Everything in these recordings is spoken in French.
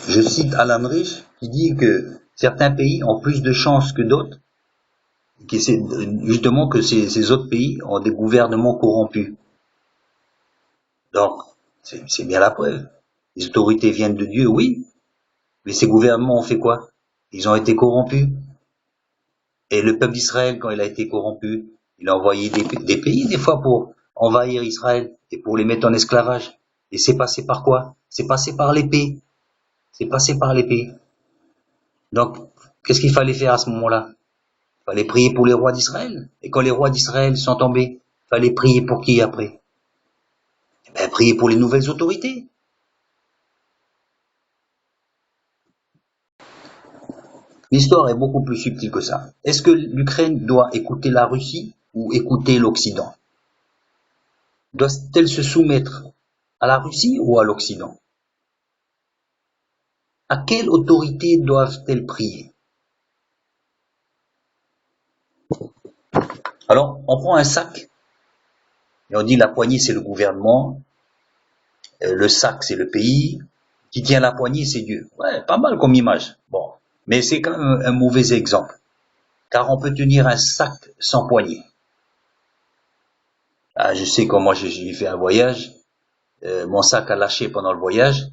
Je cite Alan Rich qui dit que certains pays ont plus de chances que d'autres, que c'est justement que ces autres pays ont des gouvernements corrompus. Donc, c'est bien la preuve. Les autorités viennent de Dieu, oui, mais ces gouvernements ont fait quoi? Ils ont été corrompus. Et le peuple d'Israël, quand il a été corrompu, il a envoyé des pays, des fois, pour envahir Israël et pour les mettre en esclavage. Et c'est passé par quoi? C'est passé par l'épée. C'est passé par l'épée. Donc, qu'est-ce qu'il fallait faire à ce moment-là? Il fallait prier pour les rois d'Israël. Et quand les rois d'Israël sont tombés, il fallait prier pour qui après? Eh ben, prier pour les nouvelles autorités. L'histoire est beaucoup plus subtile que ça. Est-ce que l'Ukraine doit écouter la Russie ou écouter l'Occident? Doit-elle se soumettre à la Russie ou à l'Occident? À quelle autorité doivent-elles prier? Alors, on prend un sac et on dit la poignée c'est le gouvernement, le sac c'est le pays, qui tient la poignée c'est Dieu. Ouais, pas mal comme image. Bon, mais c'est quand même un mauvais exemple, car on peut tenir un sac sans poignée. Ah, je sais quand moi j'ai fait un voyage, mon sac a lâché pendant le voyage,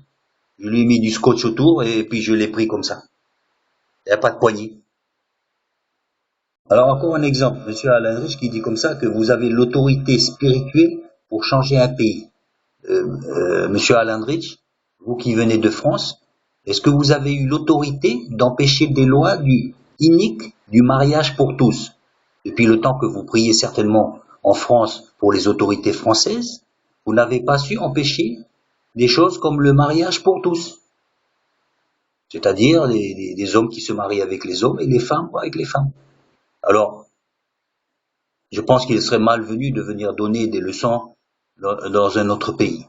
je lui ai mis du scotch autour et puis je l'ai pris comme ça. Il n'y a pas de poignée. Alors encore un exemple, Monsieur Alain Rich qui dit comme ça que vous avez l'autorité spirituelle pour changer un pays. Monsieur Alain Rich, vous qui venez de France, est-ce que vous avez eu l'autorité d'empêcher des lois iniques du mariage pour tous? Depuis le temps que vous priez certainement en France pour les autorités françaises, vous n'avez pas su empêcher des choses comme le mariage pour tous. C'est-à-dire des hommes qui se marient avec les hommes et les femmes avec les femmes. Alors, je pense qu'il serait malvenu de venir donner des leçons dans un autre pays.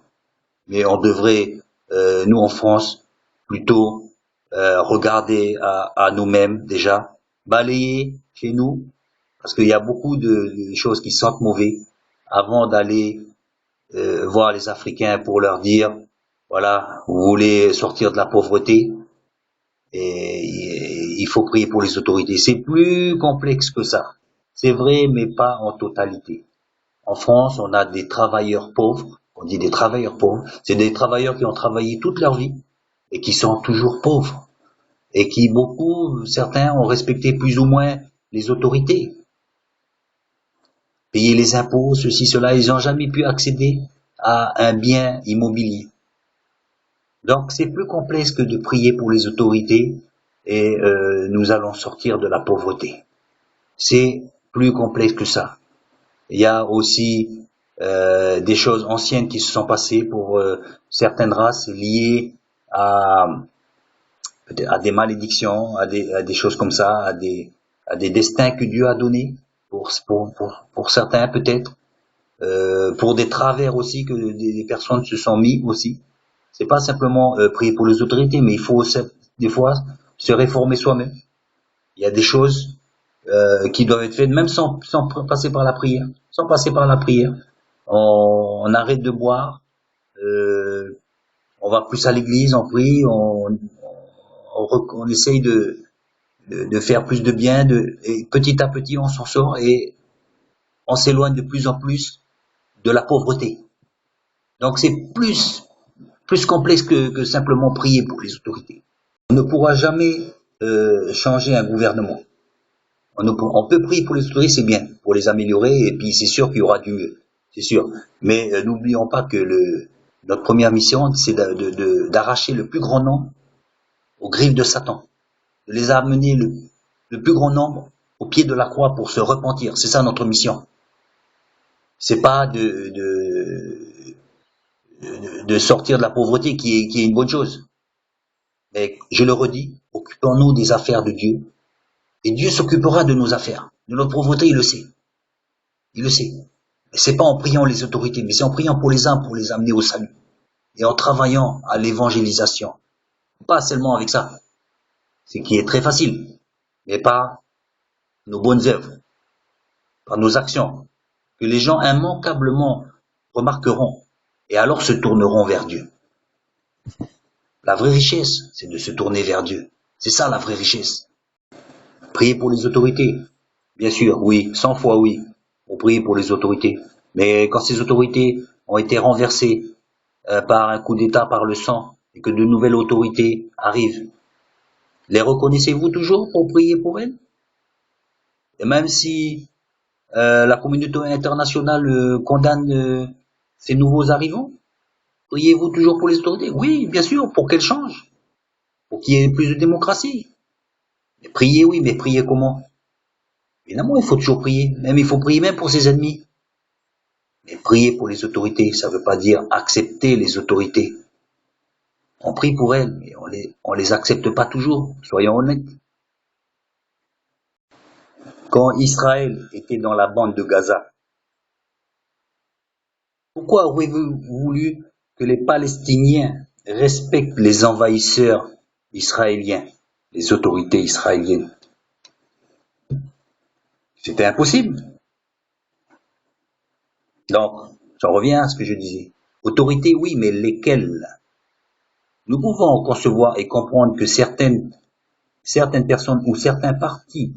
Mais on devrait, nous en France, plutôt regarder à nous-mêmes déjà, balayer chez nous, parce qu'il y a beaucoup de choses qui sentent mauvais, avant d'aller voir les Africains pour leur dire, voilà, vous voulez sortir de la pauvreté, et il faut prier pour les autorités. C'est plus complexe que ça. C'est vrai, mais pas en totalité. En France, on a des travailleurs pauvres. On dit des travailleurs pauvres. C'est des travailleurs qui ont travaillé toute leur vie et qui sont toujours pauvres. Et qui, beaucoup, certains ont respecté plus ou moins les autorités. Payer les impôts, ceci, cela, ils n'ont jamais pu accéder à un bien immobilier. Donc, c'est plus complexe que de prier pour les autorités et nous allons sortir de la pauvreté. C'est plus complexe que ça. Il y a aussi des choses anciennes qui se sont passées pour certaines races liées à des malédictions, à des choses comme ça, à des destins que Dieu a donnés pour certains peut-être, pour des travers aussi que des personnes se sont mis aussi. C'est pas simplement prier pour les autorités, mais il faut des fois se réformer soi-même. Il y a des choses qui doivent être faites même sans passer par la prière. Sans passer par la prière. On arrête de boire, on va plus à l'église, on prie, on essaye de faire plus de bien, et petit à petit on s'en sort et on s'éloigne de plus en plus de la pauvreté. Donc c'est plus complexe que simplement prier pour les autorités. On ne pourra jamais changer un gouvernement. On peut prier pour les autorités, c'est bien, pour les améliorer, et puis c'est sûr qu'il y aura c'est sûr. Mais n'oublions pas que notre première mission, c'est d'arracher le plus grand nombre aux griffes de Satan, de les amener le plus grand nombre au pied de la croix pour se repentir. C'est ça notre mission. C'est pas de sortir de la pauvreté qui est une bonne chose. Mais je le redis, occupons-nous des affaires de Dieu. Et Dieu s'occupera de nos affaires. De notre pauvreté, il le sait. Il le sait. C'est pas en priant les autorités, mais c'est en priant pour les âmes, pour les amener au salut. Et en travaillant à l'évangélisation. Pas seulement avec ça. Ce qui est très facile. Mais par nos bonnes œuvres. Par nos actions. Que les gens immanquablement remarqueront. Et alors se tourneront vers Dieu. La vraie richesse, c'est de se tourner vers Dieu. C'est ça la vraie richesse. Prier pour les autorités. Bien sûr, oui, 100 fois oui. On prie pour les autorités. Mais quand ces autorités ont été renversées par un coup d'État, par le sang, et que de nouvelles autorités arrivent, les reconnaissez-vous toujours pour prier pour elles? Et même si la communauté internationale condamne ces nouveaux arrivants, priez-vous toujours pour les autorités? Oui, bien sûr, pour qu'elles changent, pour qu'il y ait plus de démocratie. Mais prier, oui, mais prier comment? Évidemment, il faut toujours prier. Même il faut prier même pour ses ennemis. Mais prier pour les autorités, ça ne veut pas dire accepter les autorités. On prie pour elles, mais on les accepte pas toujours, soyons honnêtes. Quand Israël était dans la bande de Gaza, pourquoi auriez-vous voulu que les Palestiniens respectent les envahisseurs israéliens, les autorités israéliennes? C'était impossible. Donc, j'en reviens à ce que je disais. Autorités, oui, mais lesquelles? Nous pouvons concevoir et comprendre que certaines personnes ou certains partis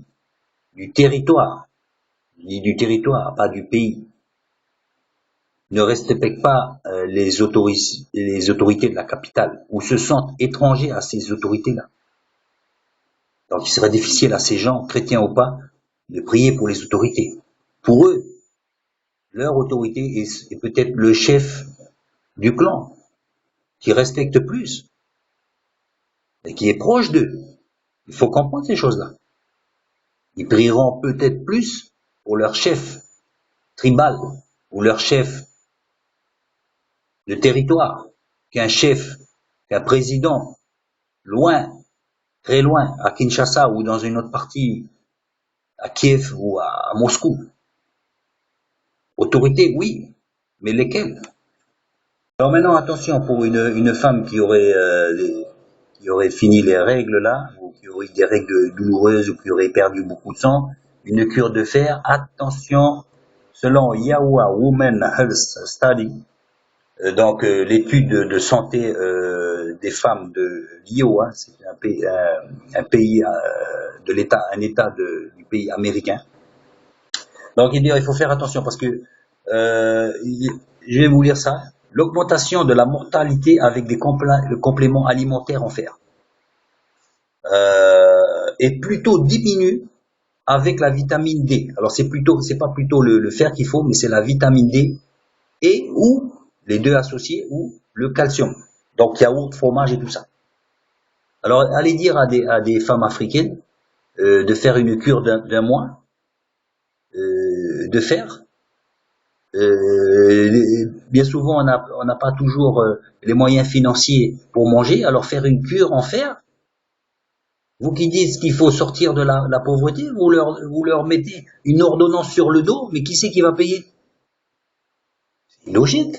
du territoire, ni du territoire, pas du pays, ne respectent pas les autorités de la capitale ou se sentent étrangers à ces autorités-là. Donc il serait difficile à ces gens, chrétiens ou pas, de prier pour les autorités. Pour eux, leur autorité est peut-être le chef du clan, qui respecte plus et qui est proche d'eux. Il faut comprendre ces choses-là. Ils prieront peut-être plus pour leur chef tribal ou leur chef de territoire qu'un chef, qu'un président loin, très loin, à Kinshasa ou dans une autre partie, à Kiev ou à Moscou. Autorité, oui, mais lesquelles? Alors maintenant, attention, pour une femme qui aurait fini les règles là, ou qui aurait eu des règles douloureuses, ou qui aurait perdu beaucoup de sang, une cure de fer, attention, selon Yahoo Women Health Study, donc l'étude de santé des femmes de l'Iowa, c'est un pays de l'État, du pays américain. Donc il faut faire attention parce que je vais vous lire ça. L'augmentation de la mortalité avec des compléments alimentaires en fer est plutôt diminue avec la vitamine D. Alors c'est pas plutôt le fer qu'il faut, mais c'est la vitamine D et ou les deux associés ou le calcium. Donc yaourt, fromage et tout ça. Alors allez dire à des femmes africaines de faire une cure d'un mois de fer. Bien souvent, on n'a pas toujours les moyens financiers pour manger, alors faire une cure en fer, vous qui dites qu'il faut sortir de la pauvreté, vous leur mettez une ordonnance sur le dos, mais qui c'est qui va payer? C'est logique.